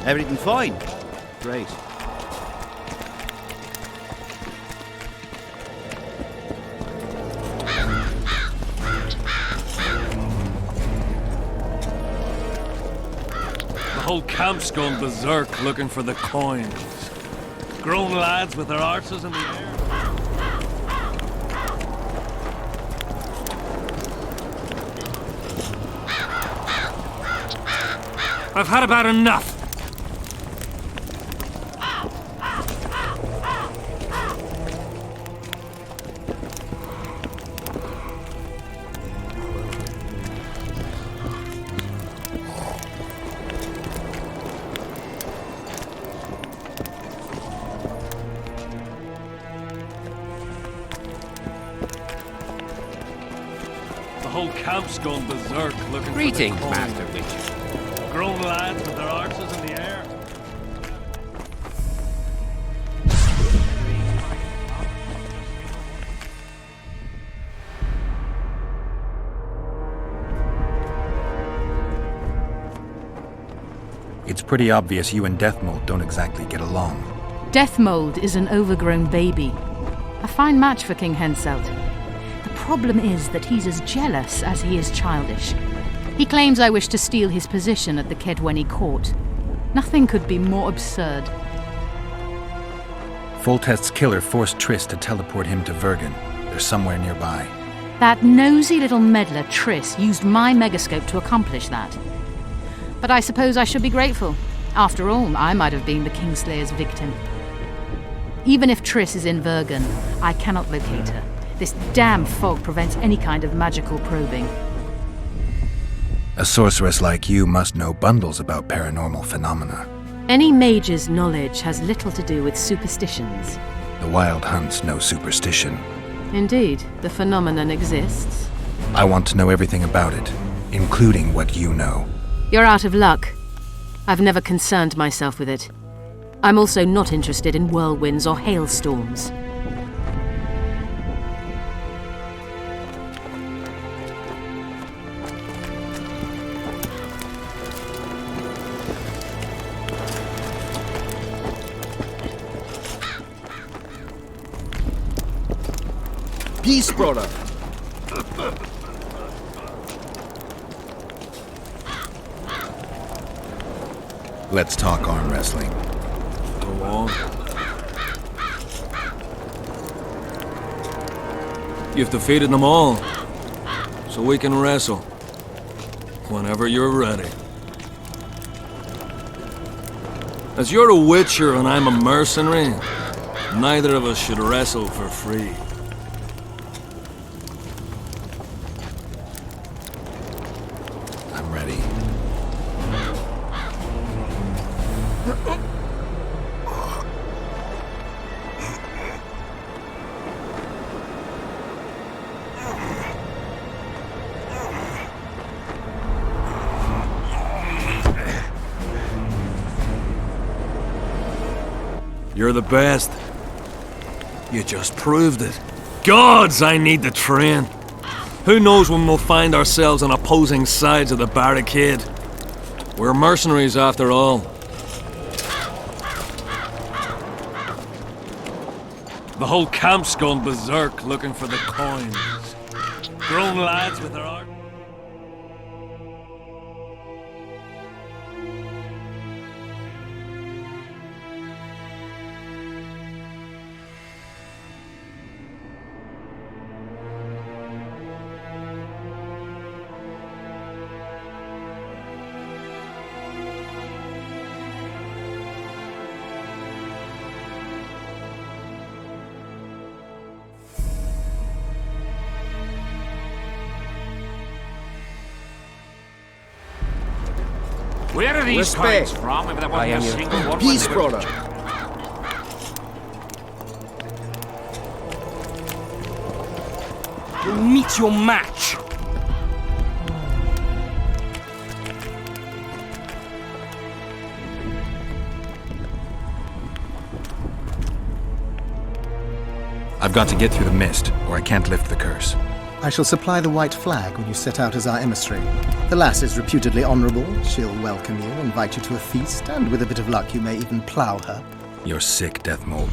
Everything fine? Great. The whole camp's gone berserk looking for the coins. Grown lads with their arses in the air. I've had about enough. The whole camp's gone berserk looking Greetings, for the coins. Master Witcher. Grown lads with their arses in the air. It's pretty obvious you and Deathmold don't exactly get along. Deathmold is an overgrown baby. A fine match for King Henselt. The problem is that he's as jealous as he is childish. He claims I wish to steal his position at the Kedweni court. Nothing could be more absurd. Foltest's killer forced Triss to teleport him to Vergen. They're somewhere nearby. That nosy little meddler Triss used my megascope to accomplish that. But I suppose I should be grateful. After all, I might have been the Kingslayer's victim. Even if Triss is in Vergen, I cannot locate her. This damn fog prevents any kind of magical probing. A sorceress like you must know bundles about paranormal phenomena. Any mage's knowledge has little to do with superstitions. The Wild Hunt's no superstition. Indeed, the phenomenon exists. I want to know everything about it, including what you know. You're out of luck. I've never concerned myself with it. I'm also not interested in whirlwinds or hailstorms. Peace, brother. Let's talk arm wrestling. Go on. You've defeated them all, so we can wrestle. Whenever you're ready. As you're a witcher and I'm a mercenary, neither of us should wrestle for free. I'm ready. You're the best. You just proved it. Gods, I need to train. Who knows when we'll find ourselves on opposing sides of the barricade. We're mercenaries after all. The whole camp's gone berserk looking for the coins. Grown lads with their art. Where are these Respect. coins from? If there wasn't a single one. Peace, when they were- brother. You'll meet your match. I've got to get through the mist, or I can't lift the curse. I shall supply the white flag when you set out as our emissary. The lass is reputedly honourable. She'll welcome you, invite you to a feast, and with a bit of luck you may even plough her. You're sick, Deathmold.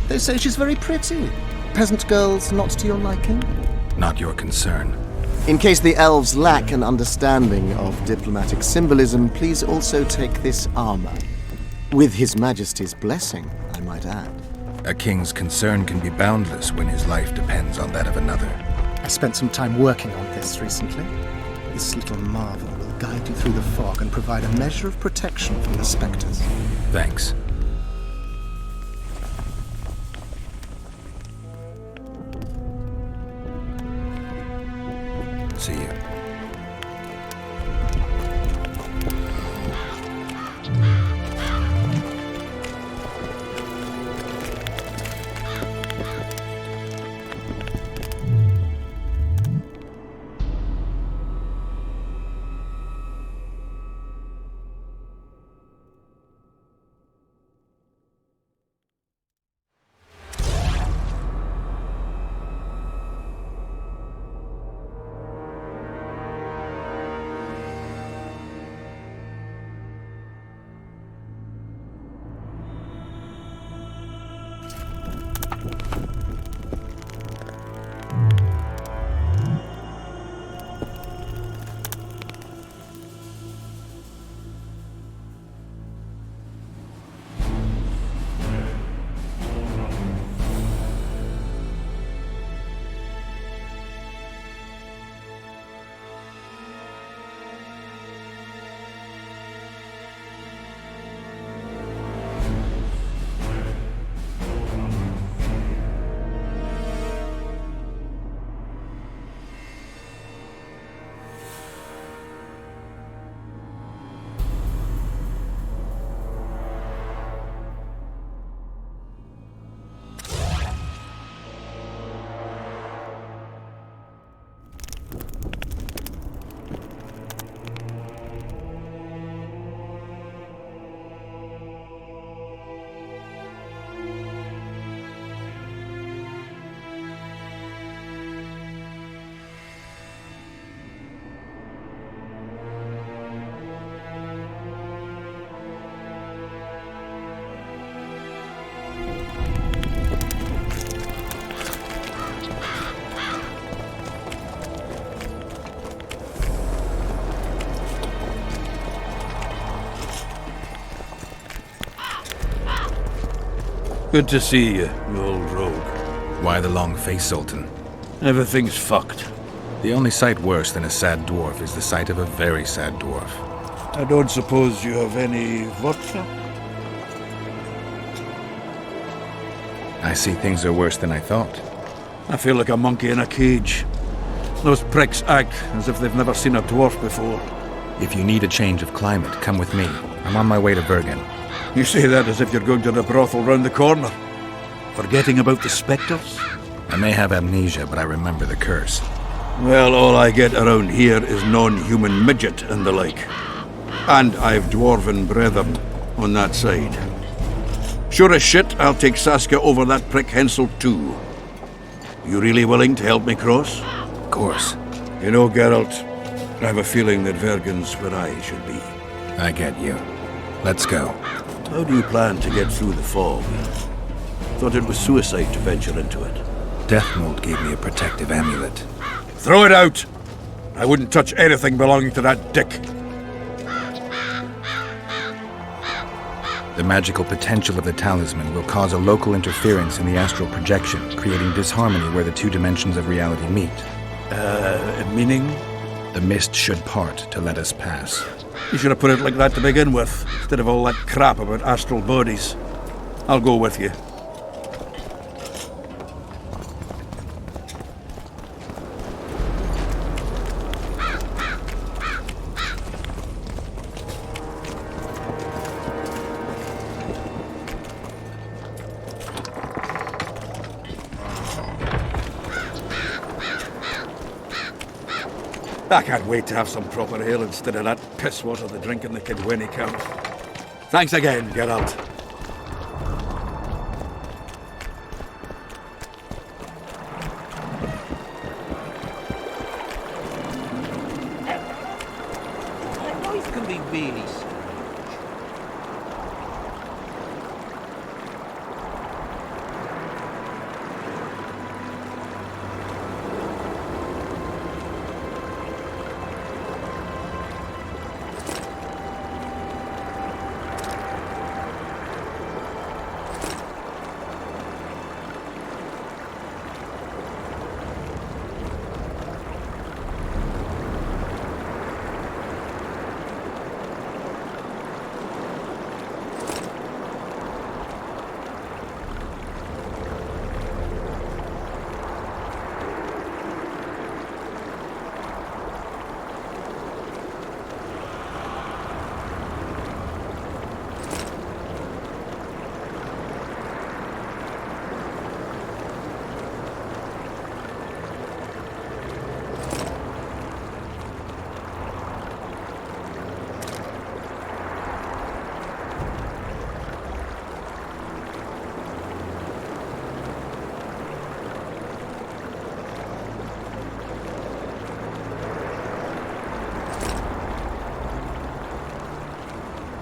They say she's very pretty. Peasant girls not to your liking? Not your concern. In case the elves lack an understanding of diplomatic symbolism, please also take this armor. With His Majesty's blessing, I might add. A king's concern can be boundless when his life depends on that of another. I spent some time working on this recently. This little marvel will guide you through the fog and provide a measure of protection from the spectres. Thanks. See you. Good to see you, you old rogue. Why the long face, Sultan? Everything's fucked. The only sight worse than a sad dwarf is the sight of a very sad dwarf. I don't suppose you have any vodka? I see things are worse than I thought. I feel like a monkey in a cage. Those pricks act as if they've never seen a dwarf before. If you need a change of climate, come with me. I'm on my way to Bergen. You say that as if you're going to the brothel round the corner. Forgetting about the spectres? I may have amnesia, but I remember the curse. Well, all I get around here is non-human midget and the like. And I've dwarven brethren on that side. Sure as shit, I'll take Saskia over that prick Hensel too. You really willing to help me cross? Of course. You know, Geralt, I have a feeling that Vergen's where I should be. I get you. Let's go. How do you plan to get through the fog? Thought it was suicide to venture into it. Deathmold gave me a protective amulet. Throw it out! I wouldn't touch anything belonging to that dick. The magical potential of the talisman will cause a local interference in the astral projection, creating disharmony where the two dimensions of reality meet. Meaning? The mist should part to let us pass. You should have put it like that to begin with, instead of all that crap about astral bodies. I'll go with you. I can't wait to have some proper ale instead of that piss water they drink in the Kidweni camp. Thanks again, Geralt. can be really strange.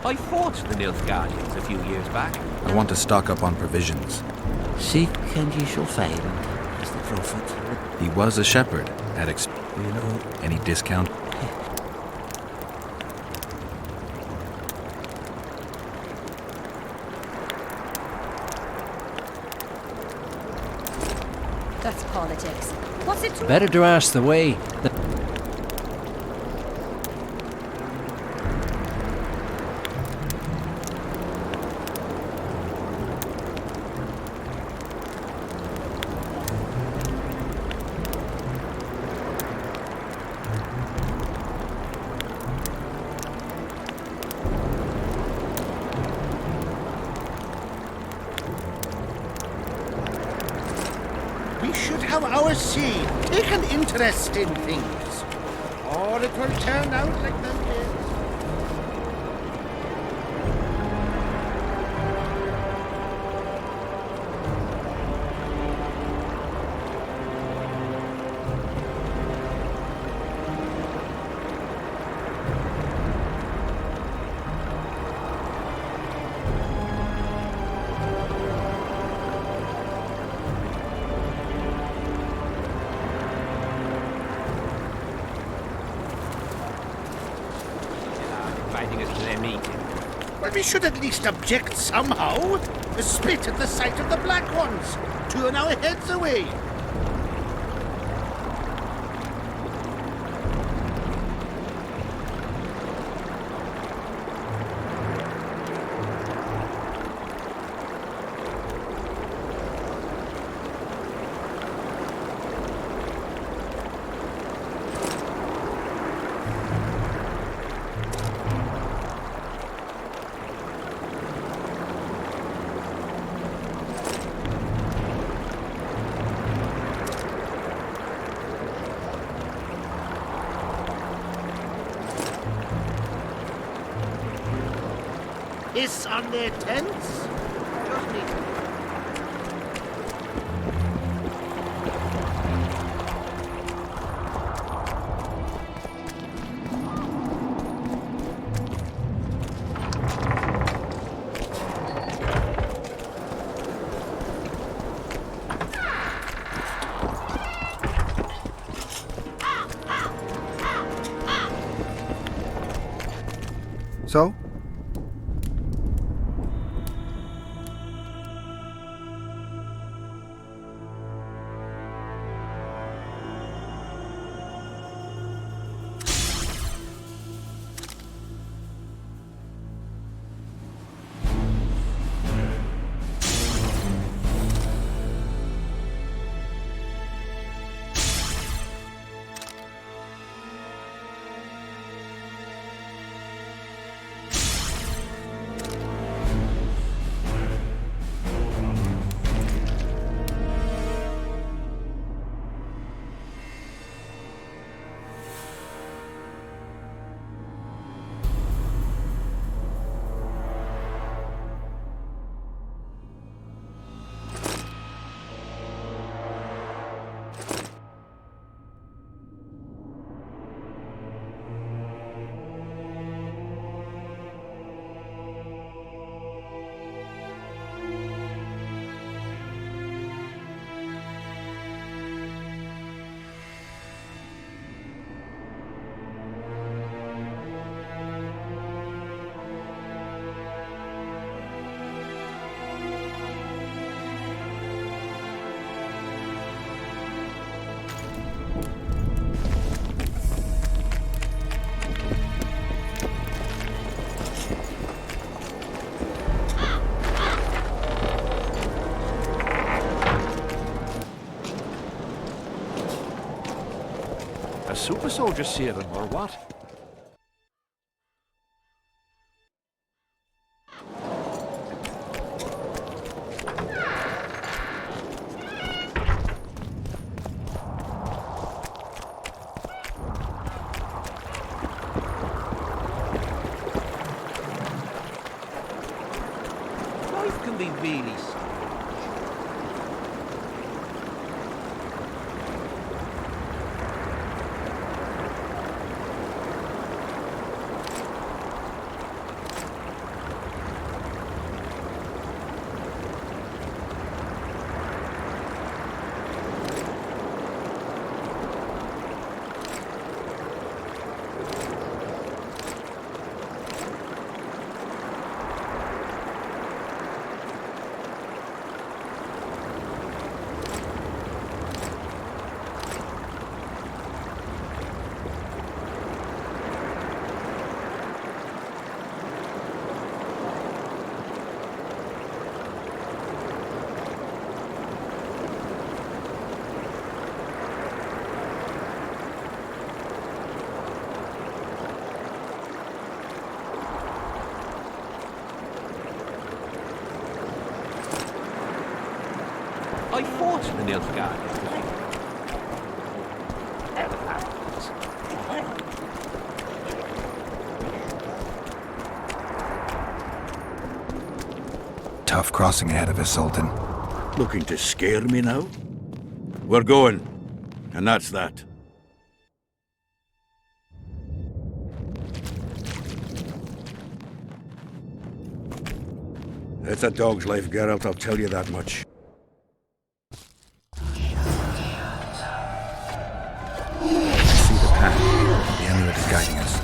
I fought the Nilfgaardians a few years back. I want to stock up on provisions. Seek and ye shall find, as the prophet. He was a shepherd. You know, Any discount? That's politics. What's it? better to ask the way. We should have our say, take an interest in things, or it will turn out like them is. Inviting us to their meeting. Well, we should at least object somehow. Spit at the sight of the black ones. Turn our heads away. Hiss on their tents? Just me. So? super soldier serum, or what? Life can be really strange. I fought the Nilfgaardians. Tough crossing ahead of us, Sultan. Looking to scare me now? We're going. And that's that. It's a dog's life, Geralt, I'll tell you that much. See the path. The amulet is guiding us.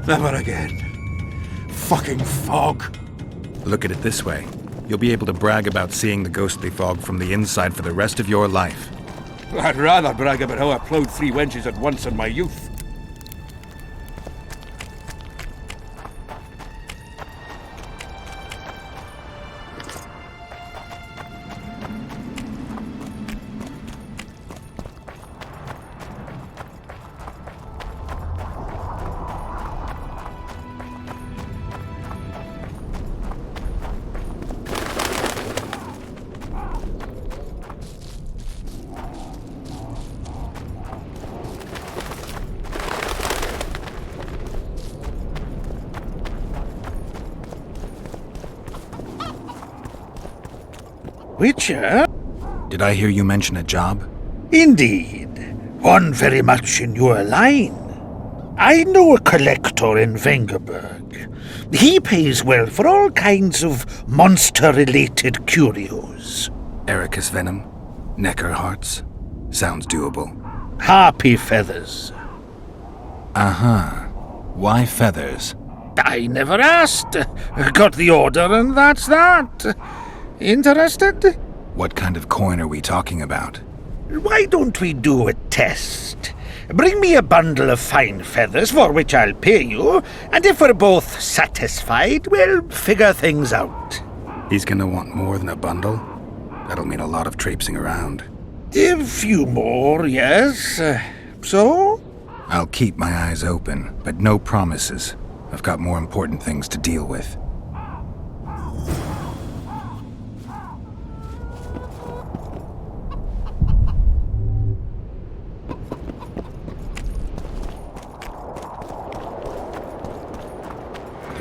Never again. Fucking fog. Look at it this way. You'll be able to brag about seeing the ghostly fog from the inside for the rest of your life. I'd rather brag about how I ploughed 3 wenches at once in my youth. Witcher? Did I hear you mention a job? Indeed. One very much in your line. I know a collector in Vengerberg. He pays well for all kinds of monster-related curios. Ericus venom? Necker hearts? Sounds doable. Harpy feathers. Uh-huh. Why feathers? I never asked. Got the order and that's that. Interested? What kind of coin are we talking about? Why don't we do a test? Bring me a bundle of fine feathers for which I'll pay you, and if we're both satisfied, we'll figure things out. He's gonna want more than a bundle? That'll mean a lot of traipsing around. A few more, yes. So? I'll keep my eyes open, but no promises. I've got more important things to deal with.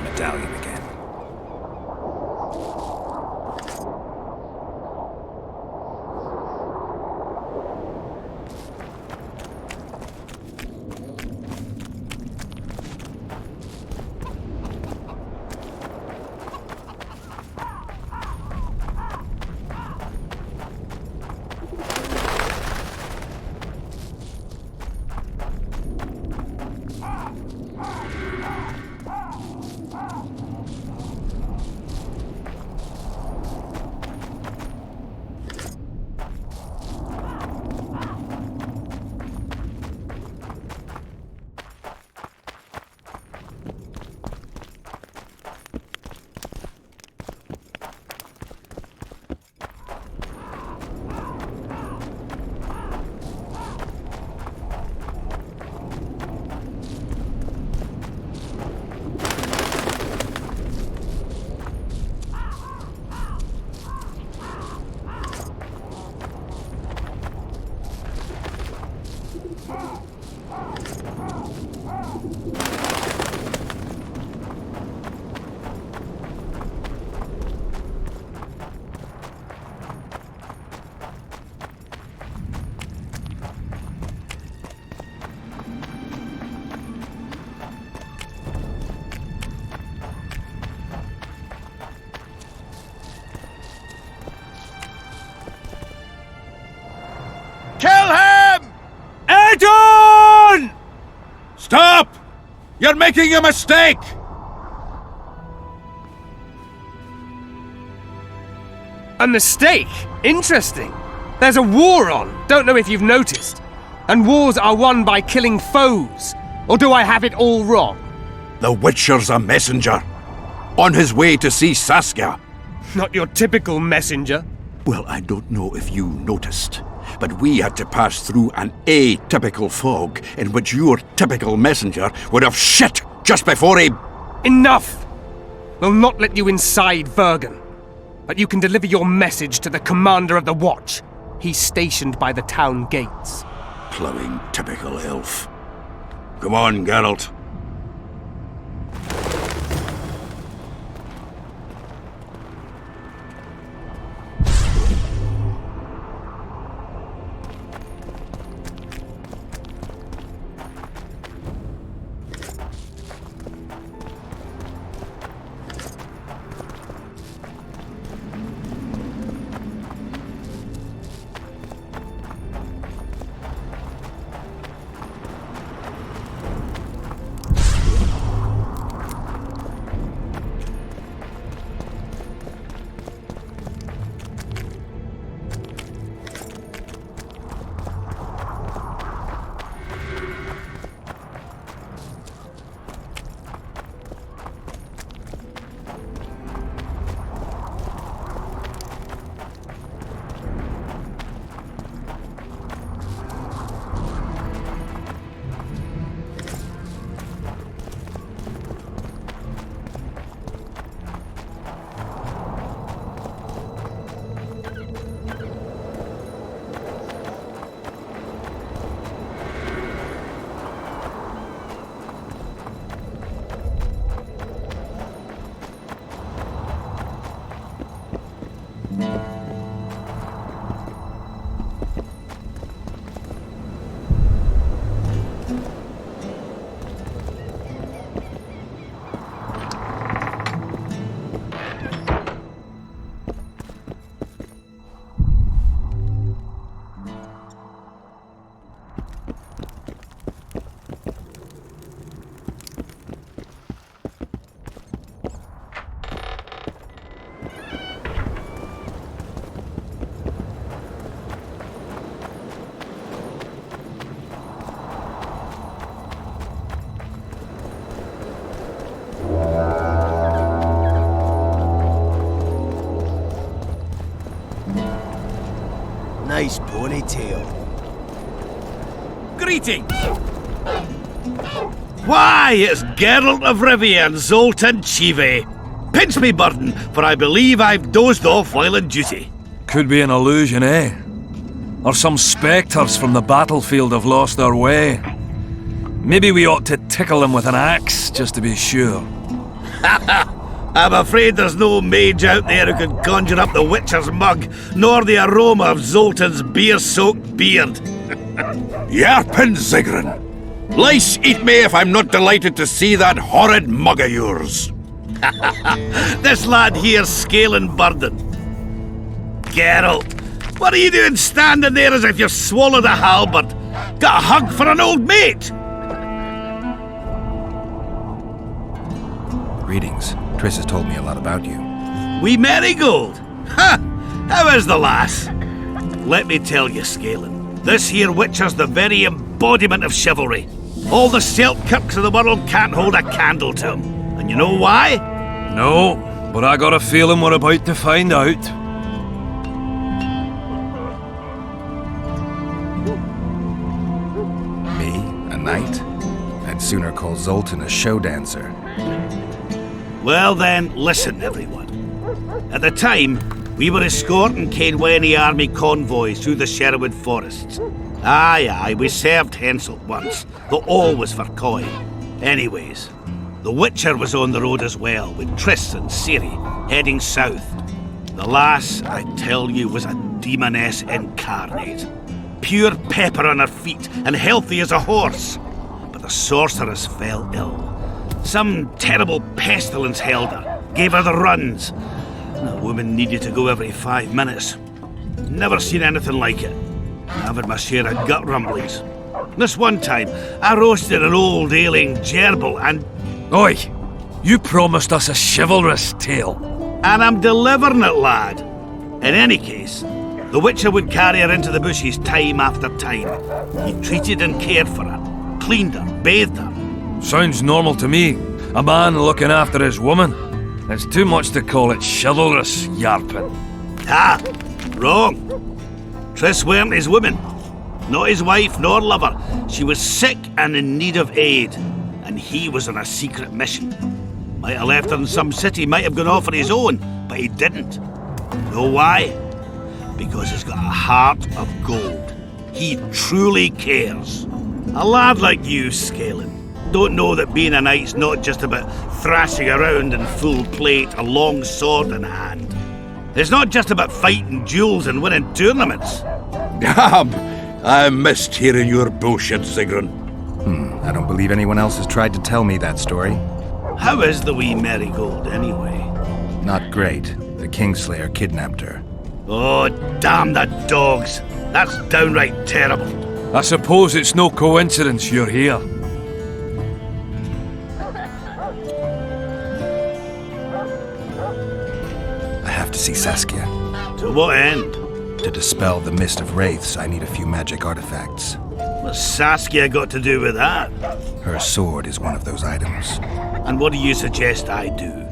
Medallion again. Kill him! Adon! Stop! You're making a mistake! A mistake? Interesting. There's a war on, don't know if you've noticed. And wars are won by killing foes. Or do I have it all wrong? The Witcher's a messenger. On his way to see Saskia. Not your typical messenger. Well, I don't know if you noticed, but we had to pass through an atypical fog in which your typical messenger would have shit just before he... Enough! We'll not let you inside Vergen. But you can deliver your message to the commander of the watch. He's stationed by the town gates. Plowing typical elf. Come on, Geralt. Nice ponytail. Greetings! Why, it's Geralt of Rivia and Zoltan Chive. Pinch me, Burden, for I believe I've dozed off while on duty. Could be an illusion, eh? Or some spectres from the battlefield have lost their way. Maybe we ought to tickle them with an axe, just to be sure. I'm afraid there's no mage out there who can conjure up the Witcher's mug, nor the aroma of Zoltan's beer-soaked beard. Yarpen Zigrin! Lice eat me if I'm not delighted to see that horrid mug of yours. This lad here's Scalen Burden. Geralt, what are you doing standing there as if you've swallowed a halberd? Got a hug for an old mate? Greetings. Triss has told me a lot about you. Wee Marigold? Ha! How is the lass? Let me tell you, Scalen, this here Witcher's the very embodiment of chivalry. All the Selkirks of the world can't hold a candle to him. And you know why? No, but I got a feeling we're about to find out. Me? A knight? I'd sooner call Zoltan a show dancer. Well then, listen everyone. At the time, we were escorting Caedwene army convoys through the Sherwood forests. Aye, we served Henselt once, though all was for coin. Anyways, the Witcher was on the road as well, with Triss and Ciri, heading south. The lass, I tell you, was a demoness incarnate. Pure pepper on her feet, and healthy as a horse. But the sorceress fell ill. Some terrible pestilence held her, gave her the runs. The woman needed to go every 5 minutes. Never seen anything like it. I've had my share of gut rumblings. This one time, I roasted an old ailing gerbil and... Oi! You promised us a chivalrous tale. And I'm delivering it, lad. In any case, the Witcher would carry her into the bushes time after time. He treated and cared for her, cleaned her, bathed her. Sounds normal to me. A man looking after his woman. It's too much to call it chivalrous, Yarpen. Ah, wrong. Triss weren't his woman. Not his wife nor lover. She was sick and in need of aid. And he was on a secret mission. Might have left her in some city, might have gone off on his own, but he didn't. Know why? Because he's got a heart of gold. He truly cares. A lad like you, Scalen, don't know that being a knight's not just about thrashing around in full plate, a long sword in hand. It's not just about fighting duels and winning tournaments. I missed hearing your bullshit, Zigrin. I don't believe anyone else has tried to tell me that story. How is the wee Marigold, anyway? Not great. The Kingslayer kidnapped her. Oh, damn the dogs. That's downright terrible. I suppose it's no coincidence you're here. I have to see Saskia. To what end? To dispel the mist of wraiths, I need a few magic artifacts. What's Saskia got to do with that? Her sword is one of those items. And what do you suggest I do?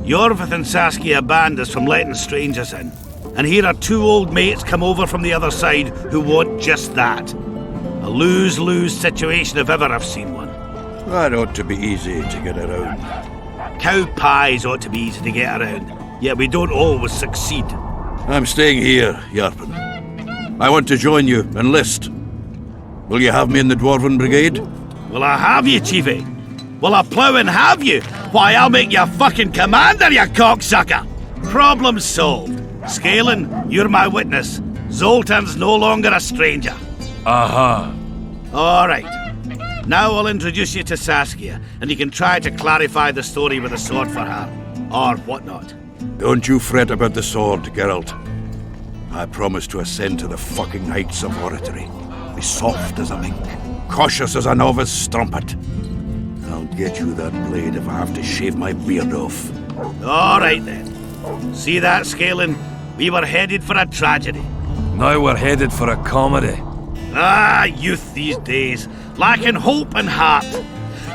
Yorvith and Saskia banned us from letting strangers in. And here are 2 old mates come over from the other side who want just that. A lose-lose situation if ever I've seen one. That ought to be easy to get around. Cow pies ought to be easy to get around, yet we don't always succeed. I'm staying here, Yarpen. I want to join you, enlist. Will you have me in the Dwarven Brigade? Will I have you, Chiefy? Will I plough and have you? Why, I'll make you a fucking commander, you cocksucker! Problem solved. Scalen, you're my witness. Zoltan's no longer a stranger. Aha. All right. Now I'll introduce you to Saskia, and you can try to clarify the story with a sword for her. Or whatnot. Don't you fret about the sword, Geralt. I promise to ascend to the fucking heights of oratory. Be soft as a mink, cautious as a novice strumpet. I'll get you that blade if I have to shave my beard off. All right then. See that, Scalen? We were headed for a tragedy. Now we're headed for a comedy. Ah, youth these days, lacking hope and heart.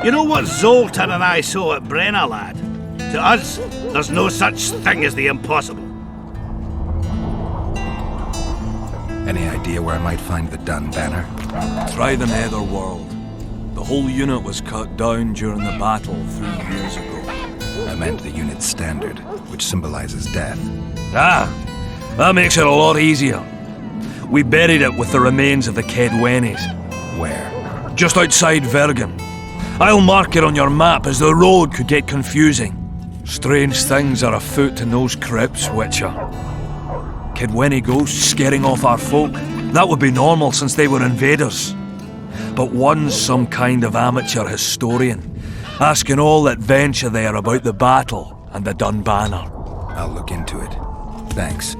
You know what Zoltan and I saw at Brenna, lad? To us, there's no such thing as the impossible. Any idea where I might find the Dun banner? Try the Netherworld. The whole unit was cut down during the battle 3 years ago. I meant the unit's standard, which symbolizes death. Ah, that makes it a lot easier. We buried it with the remains of the Kedwenis. Where? Just outside Vergen. I'll mark it on your map as the road could get confusing. Strange things are afoot in those crypts, Witcher. Kedweni ghosts scaring off our folk. That would be normal since they were invaders. But one's some kind of amateur historian, asking all that venture there about the battle and the Dun banner. I'll look into it. Thanks.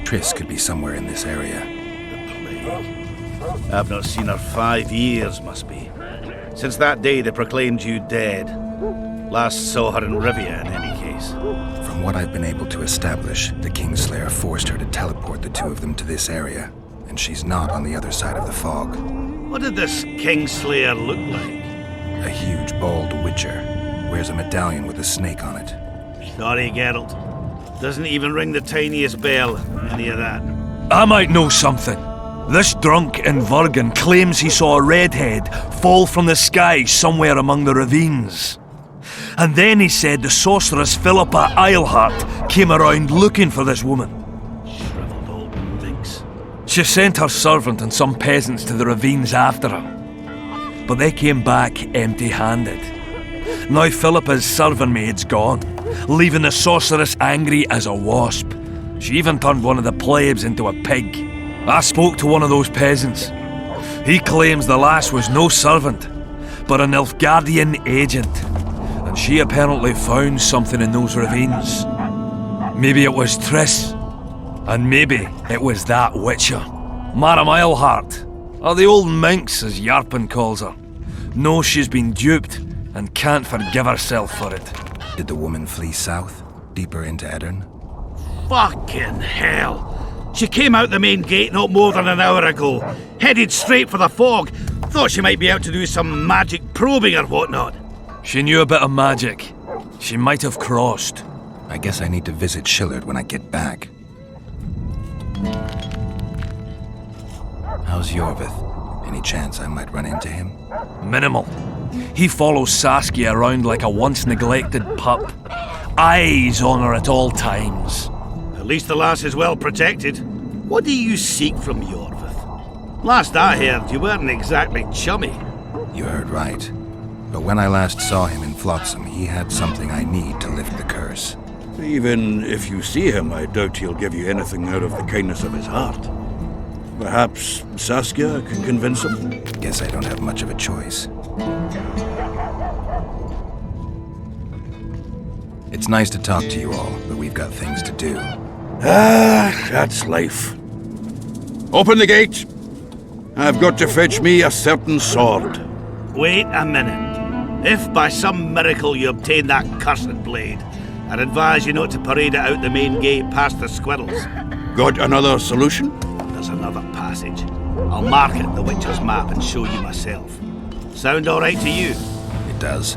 Triss could be somewhere in this area. The plague. I've not seen her 5 years, must be. Since that day they proclaimed you dead. Last saw her in Rivia, in any case. From what I've been able to establish, the Kingslayer forced her to teleport the two of them to this area, and she's not on the other side of the fog. What did this Kingslayer look like? A huge, bald witcher. Wears a medallion with a snake on it. Sorry, Geralt. Doesn't even ring the tiniest bell, any of that. I might know something. This drunk in Vergen claims he saw a redhead fall from the sky somewhere among the ravines. And then he said the sorceress Philippa Eilhart came around looking for this woman. Shriveled old minx. She sent her servant and some peasants to the ravines after her. But they came back empty-handed. Now Philippa's servant maid's gone, leaving the sorceress angry as a wasp. She even turned one of the plebs into a pig. I spoke to one of those peasants. He claims the lass was no servant, but an Nilfgaardian agent. And she apparently found something in those ravines. Maybe it was Triss. And maybe it was that Witcher. Madame Eilhart, or the old minx as Yarpen calls her, knows she's been duped and can't forgive herself for it. Did the woman flee south, deeper into Edirn? Fucking hell! She came out the main gate not more than an hour ago, headed straight for the fog. Thought she might be out to do some magic probing or whatnot. She knew a bit of magic. She might have crossed. I guess I need to visit Shillard when I get back. How's Yorvith? Any chance I might run into him? Minimal. He follows Saskia around like a once-neglected pup. Eyes on her at all times. At least the lass is well protected. What do you seek from Yorvith? Last I heard, you weren't exactly chummy. You heard right. But when I last saw him in Flotsam, he had something I need to lift the curse. Even if you see him, I doubt he'll give you anything out of the kindness of his heart. Perhaps Saskia can convince him? Guess I don't have much of a choice. It's nice to talk to you all, but we've got things to do. Ah, that's life. Open the gate. I've got to fetch me a certain sword. Wait a minute. If by some miracle you obtain that cursed blade, I'd advise you not to parade it out the main gate past the squirrels. Got another solution? There's another passage. I'll mark it in the Witcher's map and show you myself. Sound all right to you? It does.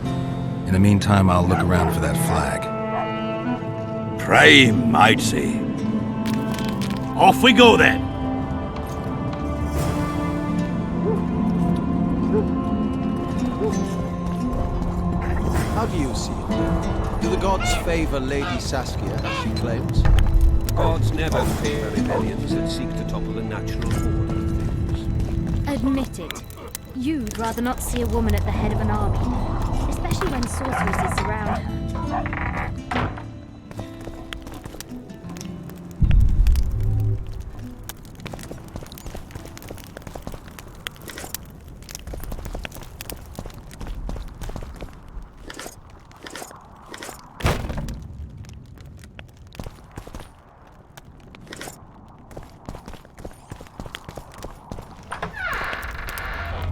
In the meantime, I'll look around for that flag. Prime, I'd say. Off we go then. How do you see it? Do the gods favor Lady Saskia, as she claims? Gods never favor rebellions that seek to topple the natural order of things. Admit it. You'd rather not see a woman at the head of an army, especially when sorceresses surround her.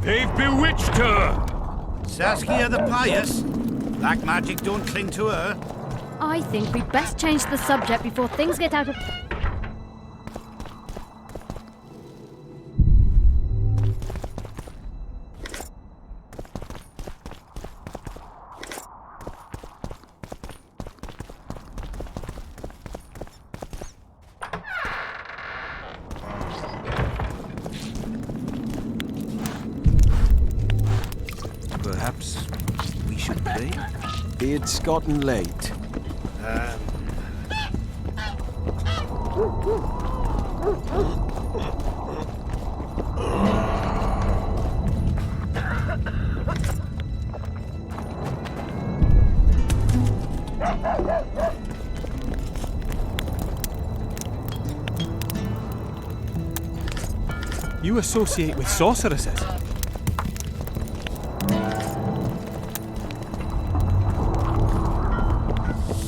They've bewitched her! Saskia the Pious? Black magic don't cling to her. I think we'd best change the subject before things get out of... be? It's gotten late. You associate with sorceresses?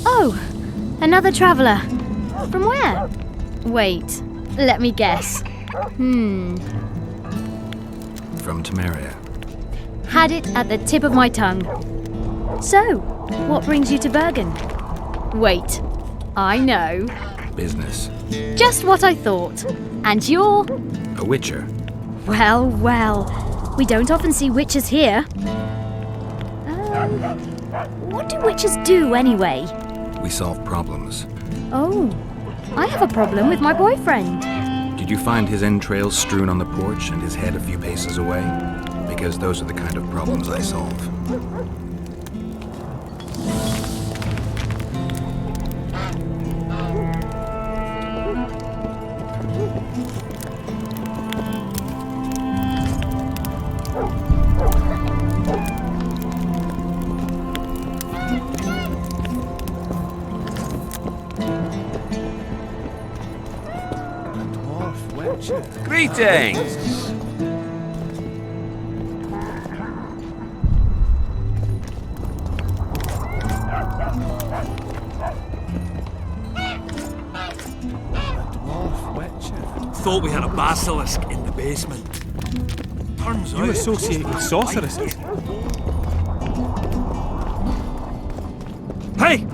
Oh, another traveller. From where? Wait, let me guess. From Temeria. Had it at the tip of my tongue. So, what brings you to Bergen? Wait, I know. Business. Just what I thought. And you're... A witcher. Well, well. We don't often see witches here. What do witches do anyway? We solve problems. Oh, I have a problem with my boyfriend. Did you find his entrails strewn on the porch and his head a few paces away? Because those are the kind of problems I solve. Greetings! Thought we had a basilisk in the basement. Turns out... You associate with sorceresses? Hey!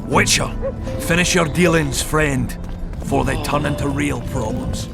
Witcher, finish your dealings, friend, before they turn into real problems.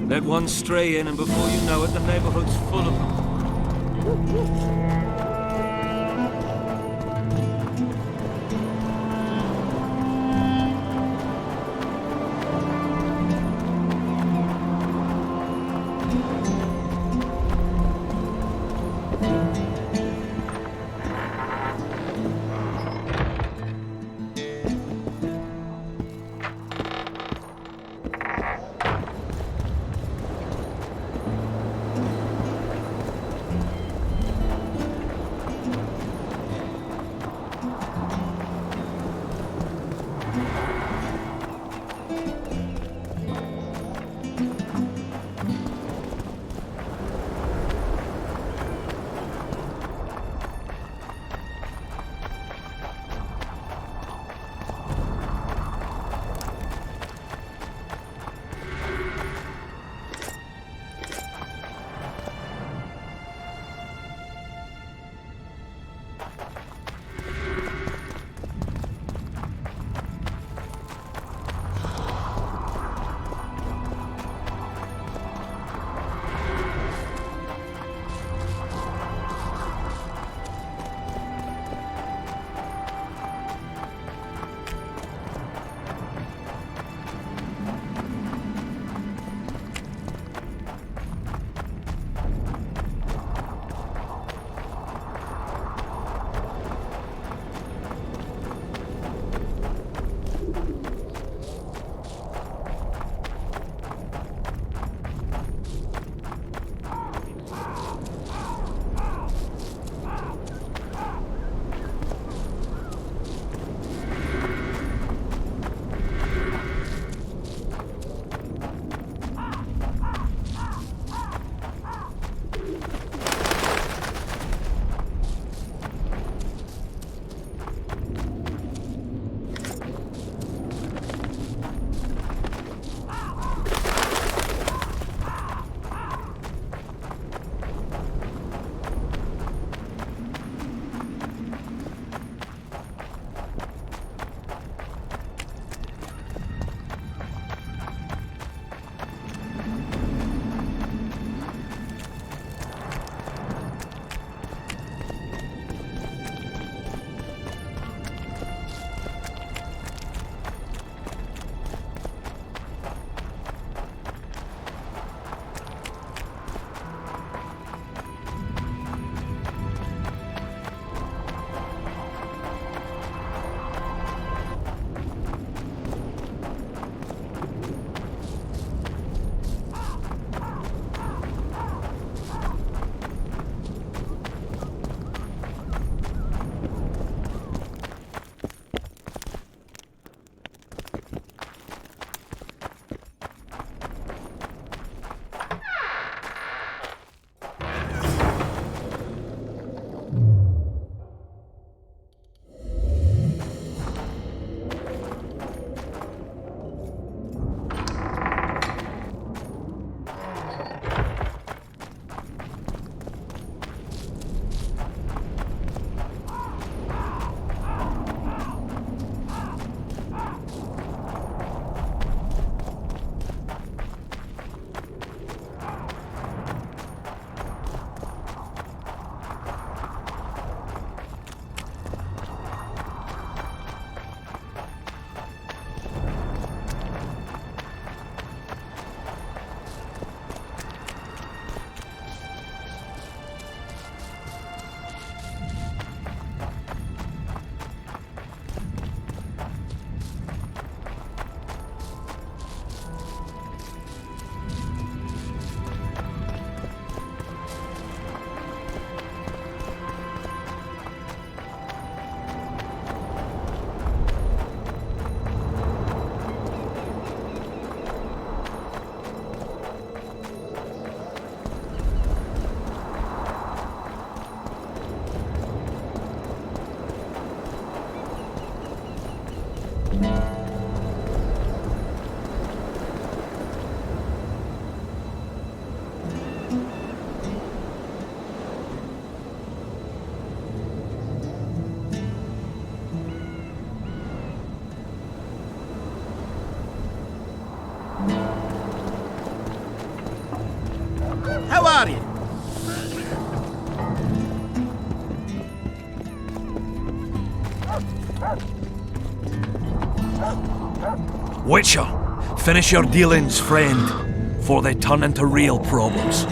Let one stray in, and before you know it, the neighborhood's full of them. How are you? Witcher, finish your dealings, friend, before they turn into real problems.